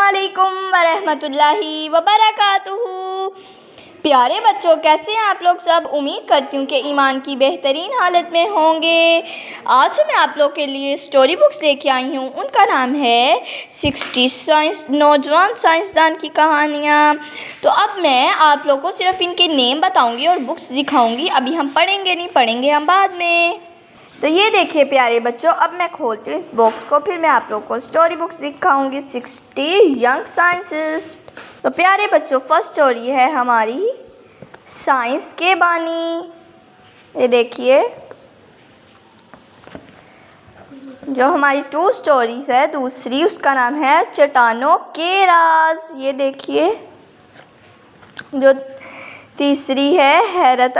अस्सलामुअलैकुम वरहमतुल्लाहि वबरकातुहू। प्यारे बच्चों, कैसे हैं आप लोग सब। उम्मीद करती हूँ कि ईमान की बेहतरीन हालत में होंगे। आज मैं आप लोग के लिए स्टोरी बुक्स लेके आई हूँ। उनका नाम है 60 नौजवान साइंसदान की कहानियाँ। तो अब मैं आप लोग को सिर्फ इनके नेम बताऊँगी और बुक्स दिखाऊँगी। अभी हम पढ़ेंगे नहीं, पढ़ेंगे हम बाद में। तो ये देखिए प्यारे बच्चों, अब मैं खोलती हूँ इस बॉक्स को, फिर मैं आप लोग को स्टोरी बुक्स दिखाऊंगी 60 यंग साइंटिस्ट। तो प्यारे बच्चों, फर्स्ट स्टोरी है हमारी साइंस के बानी। ये देखिए, जो हमारी 2 स्टोरीज है, दूसरी उसका नाम है चट्टानों के राज। ये देखिए, जो तीसरी है हैरत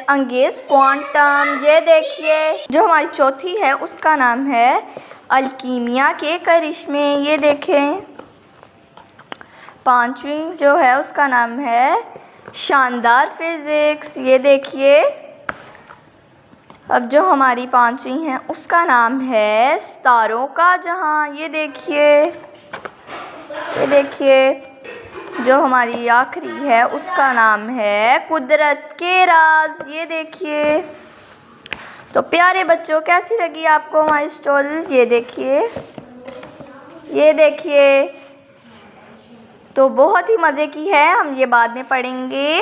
अंगेज क्वांटम। ये देखिए, जो हमारी चौथी है उसका नाम है अलकीमिया के करिश्मे। ये देखें, पांचवी जो है उसका नाम है शानदार फिजिक्स। ये देखिए, अब जो हमारी पांचवी है उसका नाम है सितारों का जहां। ये देखिए, जो हमारी आखिरी है उसका नाम है कुदरत के राज। ये देखिए। तो प्यारे बच्चों, कैसी लगी आपको हमारी स्टोरीज। ये देखिए, तो बहुत ही मज़े की है। हम ये बाद में पढ़ेंगे।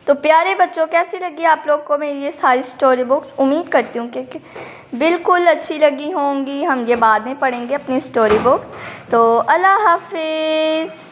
तो प्यारे बच्चों, कैसी लगी आप लोग को मेरी ये सारी स्टोरी बुक्स। उम्मीद करती हूँ कि बिल्कुल अच्छी लगी होंगी। हम ये बाद में पढ़ेंगे अपनी स्टोरी बुक्स। तो अल्लाह हाफिज़।